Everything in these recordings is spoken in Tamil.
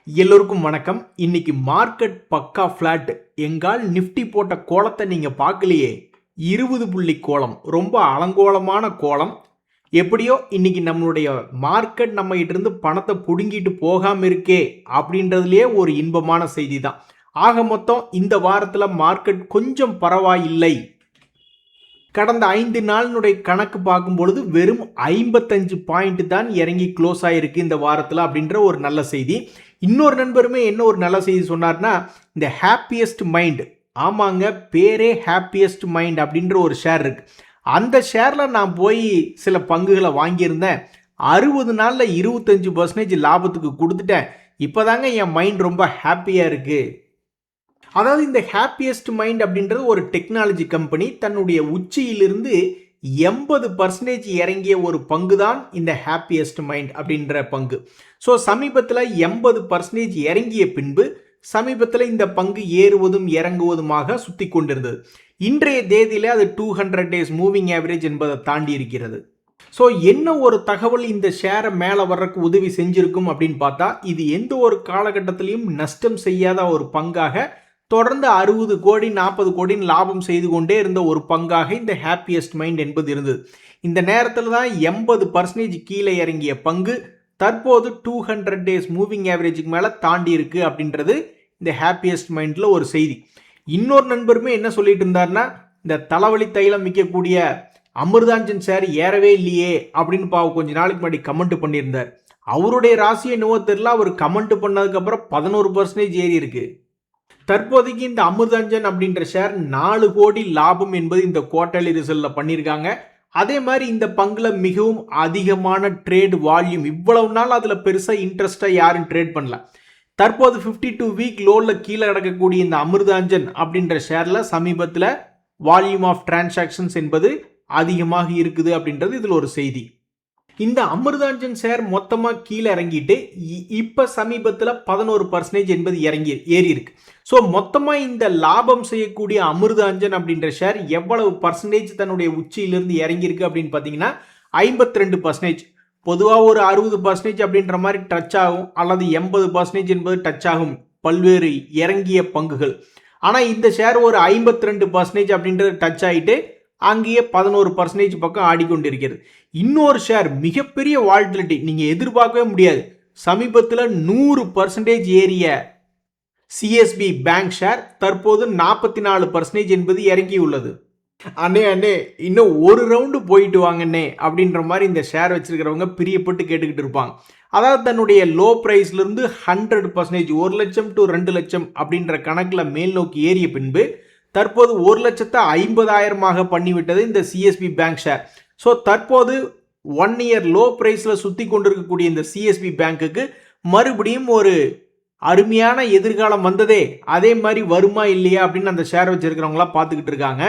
எல்லோருக்கும் வணக்கம். இன்னைக்கு மார்க்கெட் பக்கா ஃபிளாட். எங்கால் நிஃப்டி போட்ட கோலத்தை நீங்க பார்க்கலையே. 20 புள்ளி கோலம், ரொம்ப அலங்கோலமான கோலம். எப்படியோ இன்னைக்கு நம்மளுடைய மார்க்கெட் நம்ம கிட்ட இருந்து பணத்தை புடுங்கிட்டு போகாம இருக்கே அப்படின்றதுலயே ஒரு இன்பமான செய்தி தான். ஆக மொத்தம் இந்த வாரத்துல மார்க்கெட் கொஞ்சம் பரவாயில்லை. கடந்த 5 நாளினுடைய கணக்கு பார்க்கும் பொழுது வெறும் 55 பாயிண்ட் தான் இறங்கி க்ளோஸ் ஆயிருக்கு இந்த வாரத்தில் அப்படின்ற ஒரு நல்ல செய்தி. இன்னொரு நண்பருமே என்ன ஒரு நல்ல செய்தி சொன்னார்னா, இந்த ஹாப்பியஸ்ட் மைண்ட், ஆமாங்க பேரே ஹாப்பியஸ்ட் மைண்ட் அப்படின்ற ஒரு ஷேர் இருக்கு. அந்த ஷேரில் நான் போய் சில பங்குகளை வாங்கியிருந்தேன். 60 நாளில் 25% லாபத்துக்கு கொடுத்துட்டேன். இப்போதாங்க என் மைண்ட் ரொம்ப ஹாப்பியாக இருக்குது. அதாவது இந்த ஹாப்பியஸ்ட் மைண்ட் அப்படின்றது ஒரு டெக்னாலஜி கம்பெனி. தன்னுடைய உச்சியிலிருந்து 80% இறங்கிய ஒரு பங்கு தான் இந்த ஹாப்பியஸ்ட் மைண்ட் அப்படின்ற பங்கு. ஸோ சமீபத்தில் 80% இறங்கிய பின்பு சமீபத்தில் இந்த பங்கு ஏறுவதும் இறங்குவதுமாக சுற்றி கொண்டிருந்தது. இன்றைய தேதியில் அது 200 டேஸ் மூவிங் ஆவரேஜ் என்பதை தாண்டி இருக்கிறது. ஸோ என்ன ஒரு தகவல் இந்த ஷேரை மேலே வர்றதுக்கு உதவி செஞ்சிருக்கும் அப்படின்னு பார்த்தா, இது எந்த ஒரு காலகட்டத்திலையும் நஷ்டம் செய்யாத ஒரு பங்காக தொடர்ந்து 60 கோடி 40 கோடின்னு லாபம் செய்து கொண்டே இருந்த ஒரு பங்காக இந்த ஹாப்பியஸ்ட் மைண்ட் என்பது இருந்தது. இந்த நேரத்தில் தான் 80% கீழே இறங்கிய பங்கு தற்போது 200 டேஸ் மூவிங் ஆவரேஜுக்கு மேலே தாண்டி இருக்கு அப்படின்றது இந்த ஹாப்பியஸ்ட் மைண்டில் ஒரு செய்தி. இன்னொரு நண்பருமே என்ன சொல்லிட்டு இருந்தாருன்னா, இந்த தலைவலி தைலம் விற்கக்கூடிய அமிர்தாஞ்சன் ஷேர் ஏறவே இல்லையே அப்படின்னு கொஞ்ச நாளைக்கு முன்னாடி கமெண்ட் பண்ணியிருந்தார். அவருடைய ராசியை என்னவோ தெரியல, அவர் கமெண்ட் பண்ணதுக்கப்புறம் 11% ஏறி இருக்கு. தற்போதைக்கு இந்த அமிர்தாஞ்சன் அப்படின்ற ஷேர் 4 கோடி லாபம் என்பது இந்த குவார்டர்லி ரிசல்ட்ல பண்ணியிருக்காங்க. அதே மாதிரி இந்த பங்குல மிகவும் அதிகமான ட்ரேட் வால்யூம். இவ்வளவு நாள் அதுல பெருசா இன்ட்ரெஸ்டா யாரும் ட்ரேட் பண்ணல. தற்போது 52 வீக் லோல கீழே கிடக்கக்கூடிய இந்த அமிர்தாஞ்சன் அப்படின்ற ஷேர்ல சமீபத்தில் வால்யூம் ஆஃப் டிரான்சாக்ஷன்ஸ் என்பது அதிகமாக இருக்குது அப்படின்றது இதுல ஒரு செய்தி. இந்த அமிர்தாஞ்சன் ஷேர் மொத்தமாக கீழே இறங்கிட்டு இப்போ சமீபத்தில் 11% என்பது ஏறி இருக்கு. ஸோ மொத்தமாக இந்த லாபம் செய்யக்கூடிய அமிர்தாஞ்சன் அப்படின்ற ஷேர் எவ்வளவு பர்சன்டேஜ் தன்னுடைய உச்சியிலிருந்து இறங்கியிருக்கு அப்படின்னு பார்த்தீங்கன்னா 52%. பொதுவாக ஒரு 60% அப்படின்ற மாதிரி டச் ஆகும், அல்லது 80% என்பது டச் ஆகும் பல்வேறு இறங்கிய பங்குகள். ஆனால் இந்த ஷேர் ஒரு 52% அப்படின்றது டச் ஆகிட்டு அங்கேயே 11% பக்கம் ஆடிக்கொண்டிருக்கிறது. இன்னொரு ஷேர் மிகப்பெரிய வால்டிலிட்டி, நீங்க எதிர்பார்க்கவே முடியாது. சமீபத்தில் 100% ஏறிய சிஎஸ்பி பேங்க் ஷேர் தற்போது 44% என்பது இறங்கி உள்ளது. அண்ணே இன்னும் ஒரு ரவுண்டு போயிட்டு வாங்கண்ணே அப்படின்ற மாதிரி இந்த ஷேர் வச்சிருக்கிறவங்க பிரியப்பட்டு கேட்டுக்கிட்டு இருப்பாங்க. அதாவது தன்னுடைய லோ பிரைஸ்ல இருந்து 100% 1 லட்சம் டு 2 லட்சம் அப்படின்ற கணக்கில் மேல் நோக்கி ஏறிய பின்பு தற்போது 1,50,000 பண்ணிவிட்டது இந்த சிஎஸ்பி பேங்க் ஷேர். ஸோ தற்போது 1 இயர் லோ பிரைஸில் சுற்றி கொண்டிருக்கக்கூடிய இந்த சிஎஸ்பி பேங்க்குக்கு மறுபடியும் ஒரு அருமையான எதிர்காலம் வந்ததே, அதே மாதிரி வருமா இல்லையா அப்படின்னு அந்த ஷேர் வச்சிருக்கிறவங்களாம் பார்த்துக்கிட்டு இருக்காங்க.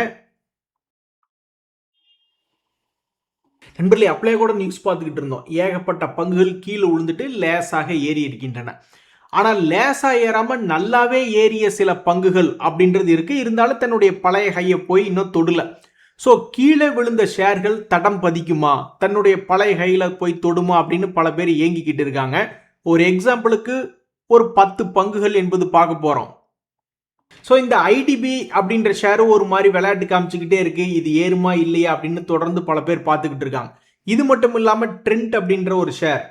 நண்பர்களே, அப்படியே கூட நியூஸ் பார்த்துக்கிட்டு இருந்தோம். ஏகப்பட்ட பங்குகள் கீழே விழுந்துட்டு லேசாக ஏறி இருக்கின்றன. ஆனால் லேசா ஏறாம நல்லாவே ஏறிய சில பங்குகள் அப்படின்றது இருக்கு. இருந்தாலும் தன்னுடைய பழைய ஹையை போய் இன்னும் தொடல. ஸோ கீழே விழுந்த ஷேர்கள் தடம் பதிக்குமா, தன்னுடைய பழைய ஹையில போய் தொடுமா அப்படின்னு பல பேர் ஏங்கிக்கிட்டு இருக்காங்க. ஒரு எக்ஸாம்பிளுக்கு ஒரு 10 பங்குகள் என்பது பார்க்க போறோம். ஸோ இந்த ஐடிபி அப்படின்ற ஷேர் ஒரு மாதிரி விளையாட்டு காமிச்சுக்கிட்டே இருக்கு. இது ஏறுமா இல்லையா அப்படின்னு தொடர்ந்து பல பேர் பார்த்துக்கிட்டு இருக்காங்க. இது மட்டும் இல்லாம ட்ரெண்ட் அப்படின்ற ஒரு ஷேர்,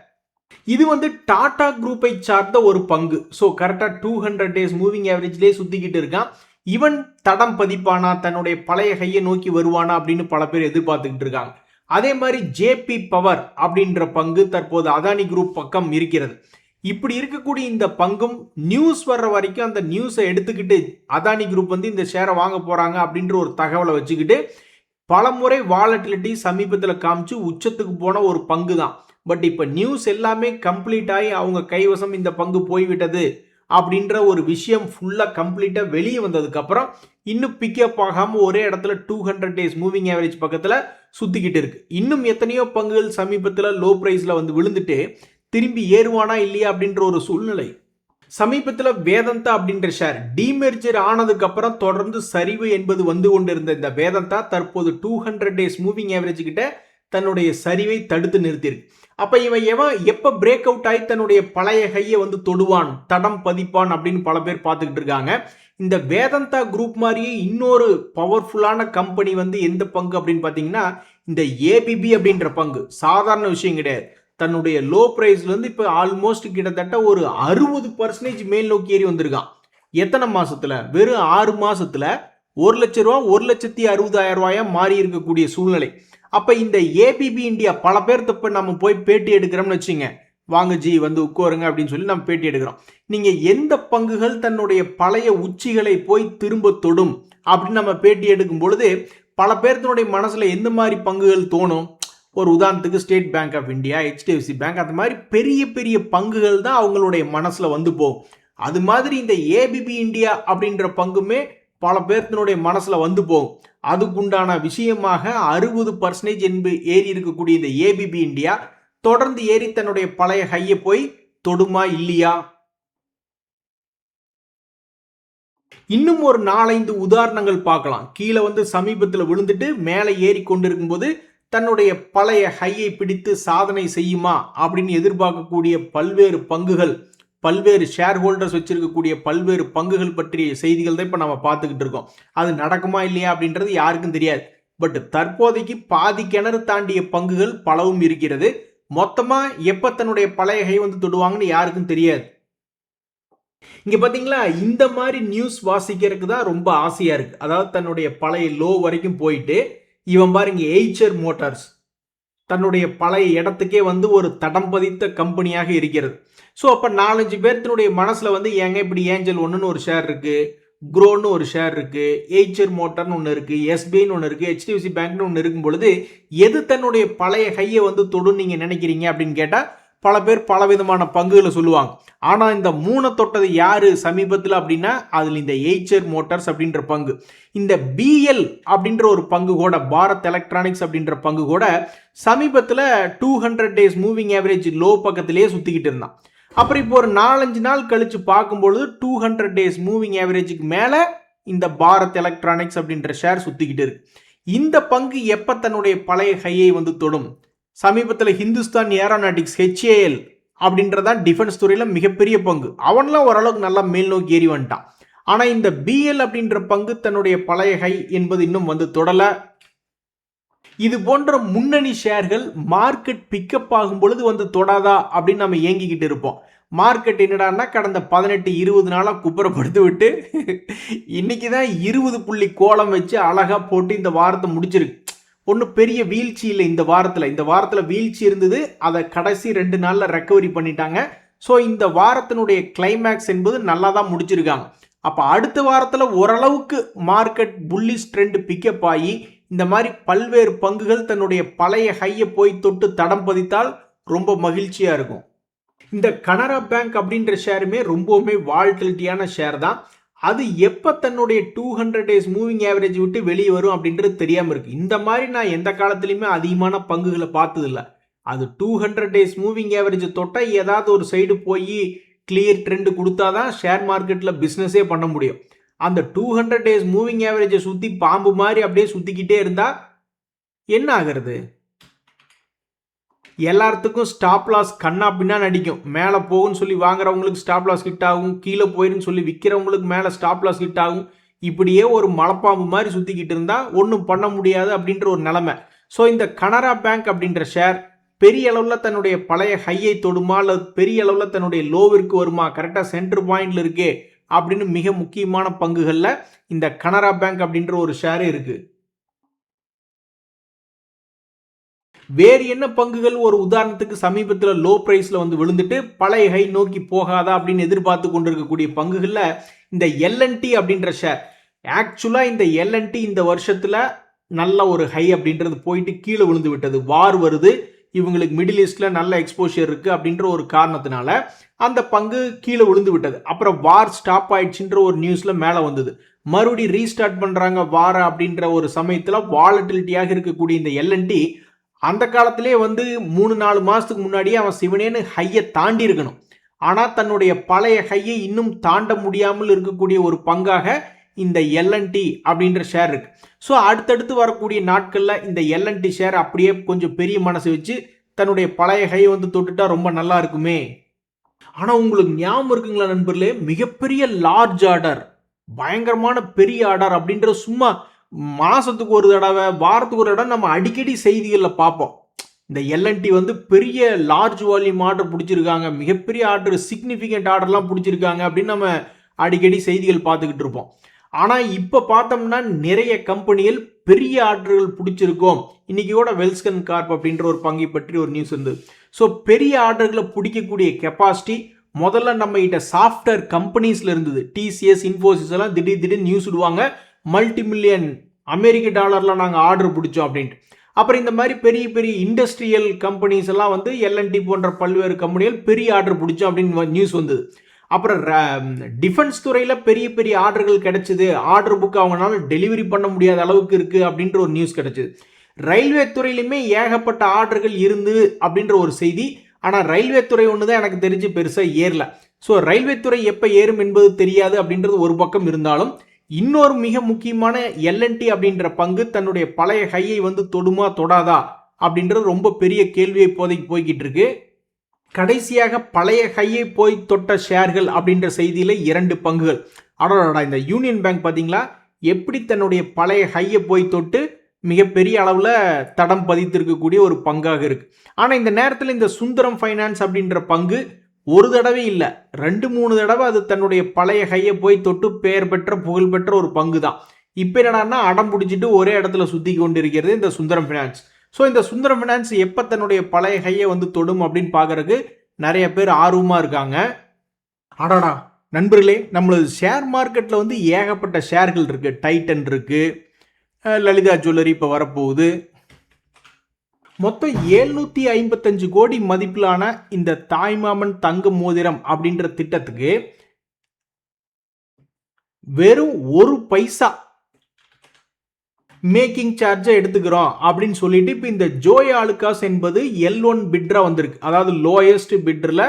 இது டாடா குரூப்பை சார்ந்த ஒரு பங்கு. ஸோ கரெக்டாக 200 டேஸ் மூவிங் ஆவரேஜ்லேயே சுற்றிக்கிட்டு இருக்கான். இவன் தடம் பதிப்பானா, தன்னுடைய பழைய கையை நோக்கி வருவானா அப்படின்னு பல பேர் எதிர்பார்த்துக்கிட்டு இருக்காங்க. அதே மாதிரி ஜேபி பவர் அப்படின்ற பங்கு தற்போது அதானி குரூப் பக்கம் இருக்கிறது. இப்படி இருக்கக்கூடிய இந்த பங்கும் நியூஸ் வர்ற வரைக்கும் அந்த நியூஸை எடுத்துக்கிட்டு அதானி குரூப் இந்த ஷேரை வாங்க போறாங்க அப்படின்ற ஒரு தகவலை வச்சுக்கிட்டு பலமுறை வாலட்டிலிட்டி சமீபத்தில் காமிச்சு உச்சத்துக்கு போன ஒரு பங்கு தான். பட் இப்போ நியூஸ் எல்லாமே கம்ப்ளீட் ஆகி அவங்க கைவசம் இந்த பங்கு போய்விட்டது அப்படின்ற ஒரு விஷயம் ஃபுல்லாக கம்ப்ளீட்டாக வெளியே வந்ததுக்கப்புறம் இன்னும் பிக்கப் ஆகாமல் ஒரே இடத்துல 200 டேஸ் மூவிங் ஆவரேஜ் பக்கத்தில் சுற்றிக்கிட்டு இருக்கு. இன்னும் எத்தனையோ பங்குகள் சமீபத்தில் லோ ப்ரைஸில் விழுந்துட்டு திரும்பி ஏறுவானா இல்லையா அப்படின்ற ஒரு சூழ்நிலை. சமீபத்தில் வேதந்தா அப்படின்ற ஷேர் டிமெர்ஜர் ஆனதுக்கு அப்புறம் தொடர்ந்து சரிவு என்பது கொண்டிருந்த இந்த வேதந்தா தற்போது 200 டேஸ் மூவிங் ஆவரேஜ் கிட்ட தன்னுடைய சரிவை தடுத்து நிறுத்தியிருக்கு. அப்ப இவன் எப்ப பிரேக் அவுட் ஆகி தன்னுடைய பழைய ஹையை வந்து தொடுவான், தடம் பதிப்பான் அப்படின்னு பல பேர் பார்த்துக்கிட்டு இருக்காங்க. இந்த வேதாந்தா குரூப் மாதிரியே இன்னொரு பவர்ஃபுல்லான கம்பெனி வந்து எந்த பங்கு அப்படின்னு பார்த்தீங்கன்னா இந்த ஏபிபி அப்படின்ற பங்கு. சாதாரண விஷயம் கிடையாது. தன்னுடைய லோ பிரைஸ்ல இருந்து இப்ப ஆல்மோஸ்ட் கிட்டத்தட்ட ஒரு 60% மேல் நோக்கி ஏறி வந்திருக்கான். எத்தனை மாசத்துல? வெறும் 6 மாசத்துல 1 லட்சம் ரூபாய் 1,60,000 ரூபாயா மாறி இருக்கக்கூடிய சூழ்நிலை. அப்ப இந்த ஏபிபி இந்தியா பல பேர் தப்ப நம்ம போய் பேட்டி எடுக்கிறோம்னு வச்சுங்க, வாங்க ஜி வந்து உட்காருங்க அப்படின்னு சொல்லி நம்ம பேட்டி எடுக்கிறோம். நீங்க எந்த பங்குகள் தன்னுடைய பழைய உச்சிகளை போய் திரும்ப தொடும் அப்படின்னு நம்ம பேட்டி எடுக்கும் பொழுது பல பேர்த்தினுடைய மனசுல எந்த மாதிரி பங்குகள் தோணும்? ஒரு உதாரணத்துக்கு state bank of India, HDFC bank, அந்த மாதிரி பெரிய பெரிய பங்குகள் தான் அவங்களுடைய மனசுல வந்து போகும். அது மாதிரி இந்த ஏபிபி இந்தியா அப்படின்ற பங்குமே பல பேர்த்தினுடைய மனசுல வந்து போகும். அதுக்குண்டான விஷயமாக 60% என்பது ஏறி இருக்கக்கூடிய இந்த ஏபிபி இந்தியா தொடர்ந்து ஏறி தன்னுடைய பழைய ஹையை போய் தொடுமா இல்லையா? இன்னும் ஒரு 4-5 உதாரணங்கள் பார்க்கலாம். கீழே வந்து சமீபத்தில் விழுந்துட்டு மேலே ஏறி கொண்டிருக்கும் போது தன்னுடைய பழைய ஹையை பிடித்து சாதனை செய்யுமா அப்படின்னு எதிர்பார்க்கக்கூடிய பல்வேறு பங்குகள், பல்வேறு ஷேர் ஹோல்டர்ஸ் வச்சிருக்கக்கூடிய பல்வேறு பங்குகள் பற்றிய செய்திகள் தான் இப்போ நம்ம பார்த்துக்கிட்டு இருக்கோம். அது நடக்குமா இல்லையா அப்படின்றது யாருக்கும் தெரியாது. பட் தற்போதைக்கு பாதி கிணறு தாண்டிய பங்குகள் பலவும் இருக்கிறது. மொத்தமா எப்ப தன்னுடைய பழைய ஹை வந்து தொடுவாங்கன்னு யாருக்கும் தெரியாது. இங்க பாத்தீங்களா, இந்த மாதிரி நியூஸ் வாசிக்கிறதுக்கு தான் ரொம்ப ஆசையா இருக்கு. அதாவது தன்னுடைய பழைய லோ வரைக்கும் போயிட்டு இவன் பாருங்க எய்ச்சர் மோட்டார்ஸ் தன்னுடைய பழைய இடத்துக்கே வந்து ஒரு தடம் பதித்த கம்பெனியாக இருக்கிறது. ஸோ அப்போ 4-5 பேர்த்தினுடைய மனசில் வந்து ஏங்க இப்படி ஏஞ்சல் ஒன்றுன்னு ஒரு ஷேர் இருக்கு, குரோன்னு ஒரு ஷேர் இருக்கு, எய்ச்சர் மோட்டார்னு ஒன்று இருக்கு, எஸ்பிஐன்னு ஒன்று இருக்கு, HDFC பேங்க்னு ஒன்று இருக்கும் பொழுது எது தன்னுடைய பழைய ஹையை வந்து தொடும் நீங்க நினைக்கிறீங்க அப்படின்னு கேட்டால் பல பேர் பலவிதமான பங்குகளை சொல்லுவாங்க. ஆனால் இந்த 3 தொட்டது யாரு சமீபத்தில் அப்படின்னா அதில் இந்த எய்ச்சர் மோட்டார்ஸ் அப்படின்ற பங்கு. இந்த பிஎல் அப்படின்ற ஒரு பங்கு கூட, பாரத் எலக்ட்ரானிக்ஸ் அப்படின்ற பங்கு கூட சமீபத்தில் 200 டேஸ் மூவிங் ஆவரேஜ் லோ பக்கத்திலேயே சுற்றிக்கிட்டு இருந்தான். அப்புறம் இப்போ ஒரு 4-5 நாள் கழிச்சு பார்க்கும்பொழுது 200 டேஸ் மூவிங் ஆவரேஜுக்கு மேலே இந்த பாரத் எலக்ட்ரானிக்ஸ் அப்படின்ற ஷேர் சுற்றிக்கிட்டு இருக்கு. இந்த பங்கு எப்போ தன்னுடைய பழைய ஹையை வந்து தொடும்? சமீபத்தில் ஹிந்துஸ்தான் ஏரோநாட்டிக்ஸ் HAL அப்படின்றதான் டிஃபென்ஸ் துறையில் மிகப்பெரிய பங்கு. அவன்லாம் ஓரளவுக்கு நல்லா மேல் நோக்கி ஏறி வந்துட்டான். ஆனால் இந்த பிஎல் அப்படின்ற பங்கு தன்னுடைய பழைய ஹை என்பது இன்னும் வந்து தொடலை. இது போன்ற முன்னணி ஷேர்கள் மார்க்கெட் பிக்கப் ஆகும் பொழுது வந்து தொடாதா அப்படின்னு நம்ம ஏங்கிக்கிட்டு இருப்போம். மார்க்கெட் என்னடான்னா கடந்த 18-20 நாளாக குப்புறப்படுத்தி விட்டு இன்னைக்கு தான் 20 புள்ளி கோலம் வச்சு அழகாக போட்டு இந்த வாரத்தை முடிச்சிருக்கு. ஒன்றும் பெரிய வீழ்ச்சி இல்லை இந்த வாரத்தில் வீழ்ச்சி இருந்தது. அதை கடைசி 2 நாளில் ரெக்கவரி பண்ணிட்டாங்க. ஸோ இந்த வாரத்தினுடைய கிளைமேக்ஸ் என்பது நல்லா தான் முடிச்சிருக்காங்க. அப்போ அடுத்த வாரத்தில் ஓரளவுக்கு மார்க்கெட் புல்லிஷ் ட்ரெண்ட் பிக்கப் ஆகி இந்த மாதிரி பல்வேறு பங்குகள் தன்னுடைய பழைய ஹையை போய் தொட்டு தடம் பதித்தால் ரொம்ப மகிழ்ச்சியாக இருக்கும். இந்த கனரா பேங்க் அப்படின்ற ஷேருமே ரொம்பவுமே வால்டிலிட்டியான ஷேர் தான். அது எப்போ தன்னுடைய 200 டேஸ் மூவிங் ஆவரேஜ் விட்டு வெளியே வரும் அப்படின்றது தெரியாமல் இருக்கு. இந்த மாதிரி நான் எந்த காலத்துலையுமே அதிகமான பங்குகளை பார்த்ததில்ல. அது 200 டேஸ் மூவிங் ஆவரேஜ் தொட்டால் ஏதாவது ஒரு சைடு போய் கிளியர் ட்ரெண்ட் கொடுத்தாதான் ஷேர் மார்க்கெட்டில் பிஸ்னஸே பண்ண முடியும். அந்த 200 டேஸ் மூவிங் ஆவரேஜை சுற்றி பாம்பு மாதிரி அப்படியே சுற்றிக்கிட்டே இருந்தால் என்ன ஆகிறது? எல்லாத்துக்கும் ஸ்டாப் லாஸ் கண்ணா பின்னா நடிக்கும். மேலே போகும்னு சொல்லி வாங்குறவங்களுக்கு ஸ்டாப் லாஸ் ஹிட் ஆகும், கீழே போயிருன்னு சொல்லி விற்கிறவங்களுக்கு மேலே ஸ்டாப் லாஸ் ஹிட் ஆகும். இப்படியே ஒரு மலைப்பாம்பு மாதிரி சுற்றிக்கிட்டு இருந்தால் ஒன்றும் பண்ண முடியாது அப்படின்ற ஒரு நிலைமை. ஸோ இந்த கனரா பேங்க் அப்படின்ற ஷேர் பெரிய அளவில் தன்னுடைய பழைய ஹையை தொடுமா, அல்லது பெரிய அளவில் தன்னுடைய லோவிற்கு வருமா, கரெக்டாக சென்டர் பாயிண்ட்ல இருக்கே அப்படின்னு மிக முக்கியமான பங்குகளில் இந்த கனரா பேங்க் அப்படின்ற ஒரு ஷேர் இருக்கு. வேறு என்ன பங்குகள் ஒரு உதாரணத்துக்கு சமீபத்தில் லோ பிரைஸ்ல வந்து விழுந்துட்டு பழைய ஹை நோக்கி போகாதா அப்படின்னு எதிர்பார்த்து கொண்டிருக்கக்கூடிய பங்குகளில் இந்த LNT அப்படின்ற ஷேர். ஆக்சுவலா இந்த LNT இந்த வருஷத்துல நல்ல ஒரு ஹை அப்படின்றது போயிட்டு கீழே விழுந்து விட்டது. வார் வருது, இவங்களுக்கு மிடில் ஈஸ்ட்ல நல்ல எக்ஸ்போஷர் இருக்கு அப்படின்ற ஒரு காரணத்தினால அந்த பங்கு கீழே விழுந்து விட்டது. அப்புறம் வார் ஸ்டாப் ஆயிடுச்சுன்ற ஒரு நியூஸ்ல மேலே வந்தது. மறுபடி ரீஸ்டார்ட் பண்றாங்க வார அப்படின்ற ஒரு சமயத்தில் வாலட்டிலிட்டியாக இருக்கக்கூடிய இந்த LNT அந்த காலத்திலே வந்து 3-4 மாசத்துக்கு முன்னாடியே அவன் சிவனேன்னு ஹையை தாண்டி இருக்கணும். ஆனால் தன்னுடைய பழைய ஹையை இன்னும் தாண்ட முடியாமல் இருக்கக்கூடிய ஒரு பங்காக இந்த LNT அப்படின்ற ஷேர் இருக்கு. ஸோ அடுத்தடுத்து வரக்கூடிய நாட்களில் இந்த LNT ஷேர் அப்படியே கொஞ்சம் பெரிய மனசு வச்சு தன்னுடைய பழைய ஹை வந்து தொட்டுட்டா ரொம்ப நல்லா இருக்குமே. ஆனா உங்களுக்கு ஞாபகம் இருக்குங்களா நண்பர்களே, மிகப்பெரிய லார்ஜ் ஆர்டர், பயங்கரமான பெரிய ஆர்டர் அப்படின்ற சும்மா மாசத்துக்கு ஒரு தடவை, வாரத்துக்கு ஒரு தடவை நம்ம அடிக்கடி செய்திகளில் பார்ப்போம். இந்த எல்என்டி வந்து பெரிய லார்ஜ் வால்யூம் ஆர்டர் பிடிச்சிருக்காங்க, மிகப்பெரிய ஆர்டர், சிக்னிஃபிகண்ட் ஆர்டர்லாம் பிடிச்சிருக்காங்க அப்படின்னு நம்ம அடிக்கடி செய்திகள் பார்த்துக்கிட்டு இருப்போம். ஆனால் இப்போ பார்த்தோம்னா நிறைய கம்பெனிகள் பெரிய ஆர்டர்கள் பிடிச்சிருக்கோம். இன்னைக்கு கூட வெல்ஸ்கன் கார்ப் அப்படின்ற ஒரு பங்கை பற்றி ஒரு நியூஸ் இருந்தது. ஸோ பெரிய ஆர்டர்களை பிடிக்கக்கூடிய கெப்பாசிட்டி முதல்ல நம்ம கிட்ட சாஃப்ட்வேர் கம்பெனிஸ்ல இருந்தது. டிசிஎஸ், இன்ஃபோசிஸ் எல்லாம் திடீர்னு நியூஸ் விடுவாங்க, மல்டி மில்லியன் அமெரிக்க டாலர்ல நாங்கள் ஆர்டர் பிடிச்சோம் அப்படின்ட்டு. அப்புறம் இந்த மாதிரி பெரிய பெரிய இண்டஸ்ட்ரியல் கம்பெனிஸ் எல்லாம் வந்து எல்என்டி போன்ற பல்வேறு கம்பெனிகள் பெரிய ஆர்டர் பிடிச்சோம் அப்படின்னு நியூஸ் வந்தது. அப்புறம் டிஃபென்ஸ் துறையில் பெரிய பெரிய ஆர்டர்கள் கிடைச்சிது, ஆர்டர் புக் அவங்களால டெலிவரி பண்ண முடியாத அளவுக்கு இருக்குது அப்படின்ற ஒரு நியூஸ் கிடைச்சிது. ரயில்வே துறையிலுமே ஏகப்பட்ட ஆர்டர்கள் இருந்து அப்படின்ற ஒரு செய்தி. ஆனால் ரயில்வே துறை ஒன்று தான் எனக்கு தெரிஞ்சு பெருசாக ஏறல. ஸோ ரயில்வே துறை எப்போ ஏறும் என்பது தெரியாது அப்படின்றது ஒரு பக்கம் இருந்தாலும், இன்னொரு மிக முக்கியமான எல்என்டி அப்படின்ற பங்கு தன்னுடைய பழைய ஹையை வந்து தொடுமா தொடாதா அப்படின்றது ரொம்ப பெரிய கேள்வியை இப்போதைக்கு போய்கிட்டு இருக்கு. கடைசியாக பழைய ஹையை போய் தொட்ட ஷேர்கள் அப்படின்ற செய்தியில் 2 பங்குகள். அடடா, இந்த யூனியன் பேங்க் பார்த்தீங்களா எப்படி தன்னுடைய பழைய ஹையை போய் தொட்டு மிகப்பெரிய அளவில் தடம் பதித்திருக்கக்கூடிய ஒரு பங்காக இருக்கு. ஆனால் இந்த நேரத்தில் இந்த சுந்தரம் ஃபைனான்ஸ் அப்படின்ற பங்கு ஒரு தடவை இல்லை, 2-3 தடவை அது தன்னுடைய பழைய ஹையை போய் தொட்டு பெயர் பெற்ற புகழ்பெற்ற ஒரு பங்கு தான். இப்போ என்னடான்னா அடம் பிடிச்சிட்டு ஒரே இடத்துல சுற்றி கொண்டிருக்கிறது இந்த சுந்தரம் ஃபைனான்ஸ். ஸோ இந்த சுந்தரம் ஃபைனான்ஸ் எப்போ தன்னுடைய பழைய ஹையை வந்து தொடும் அப்படின்னு பார்க்கறதுக்கு நிறைய பேர் ஆர்வமாக இருக்காங்க. அடாடா நண்பர்களே, நம்மளது ஷேர் மார்க்கெட்டில் வந்து ஏகப்பட்ட ஷேர்கள் இருக்குது. டைட்டன் இருக்குது, லலிதா ஜுவல்லரி இப்போ வரப்போகுது. மொத்தம் 755 கோடி மதிப்பிலான இந்த தாய்மாமன் தங்க மோதிரம் அப்படின்ற திட்டத்துக்கு வெறும் 1 பைசா மேக்கிங் சார்ஜை எடுத்துக்கிறோம் அப்படின்னு சொல்லிட்டு இப்போ இந்த ஜோய் ஆலுகாஸ் என்பது L1 பிட்ரா வந்திருக்கு. அதாவது லோயஸ்ட் பிட்ரில்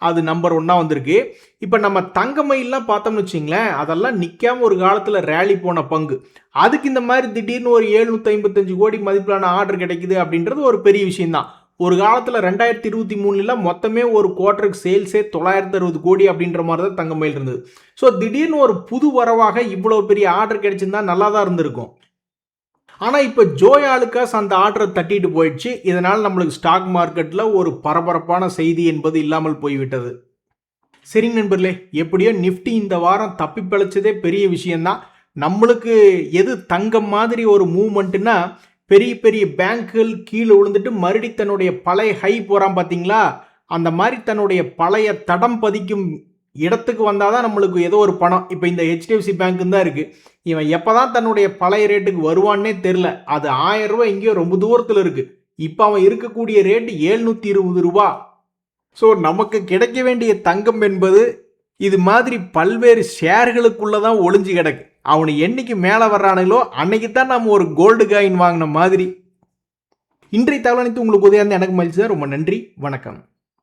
அது நம்பர் 1 வந்திருக்கு. இப்போ நம்ம தங்கமயிலாம் பார்த்தோம்னு வச்சிங்களேன், அதெல்லாம் நிற்காம ஒரு காலத்தில் ரேலி போன பங்கு. அதுக்கு இந்த மாதிரி திடீர்னு ஒரு 755 கோடி மதிப்பிலான ஆர்டர் கிடைக்குது அப்படின்றது ஒரு பெரிய விஷயம்தான். ஒரு காலத்தில் 2023 மொத்தமே ஒரு குவார்ட்டருக்கு சேல்ஸே 960 கோடி அப்படின்ற மாதிரி தான் தங்கமயில் இருந்தது. ஸோ திடீர்னு ஒரு புது வரவாக இவ்வளோ பெரிய ஆர்டர் கிடைச்சிருந்தா நல்லா தான் இருந்திருக்கும். ஆனால் இப்போ ஜோய் ஆலுகாஸ் அந்த ஆர்டரை தட்டிட்டு போயிடுச்சு. இதனால் நம்மளுக்கு ஸ்டாக் மார்க்கெட்டில் ஒரு பரபரப்பான செய்தி என்பது இல்லாமல் போய்விட்டது. சரிங்க நண்பர்களே, எப்படியோ நிஃப்டி இந்த வாரம் தப்பி பிழைச்சதே பெரிய விஷயம்தான். நம்மளுக்கு எது தங்கம் மாதிரி ஒரு மூவ்மெண்ட்டுன்னா, பெரிய பெரிய பேங்க்குகள் கீழே விழுந்துட்டு மறுபடி தன்னுடைய பழைய ஹை போகிறான் பார்த்தீங்களா, அந்த மாதிரி தன்னுடைய பழைய தடம் பதிக்கும் இடத்துக்கு வந்தால் தான் நம்மளுக்கு ஏதோ ஒரு பணம். இப்போ இந்த HDFC பேங்க்கு தான் இருக்குது. இவன் எப்போ தான் தன்னுடைய பழைய ரேட்டுக்கு வருவான்னே தெரில. அது 1000 ரூபா எங்கேயோ ரொம்ப தூரத்தில் இருக்குது. இப்போ அவன் இருக்கக்கூடிய ரேட்டு 720 ரூபா. ஸோ நமக்கு கிடைக்க வேண்டிய தங்கம் என்பது இது மாதிரி பல்வேறு ஷேர்களுக்குள்ளே தான் ஒளிஞ்சு கிடக்கு. அவனை என்னைக்கு மேலே வர்றானுங்களோ அன்னைக்கு தான் நம்ம ஒரு கோல்டு காயின் வாங்கின மாதிரி. இன்றைய தகவல் அனைத்து உங்களுக்கு உதவியாக இருந்தால் எனக்கு மகிழ்ச்சி தான். ரொம்ப நன்றி, வணக்கம்.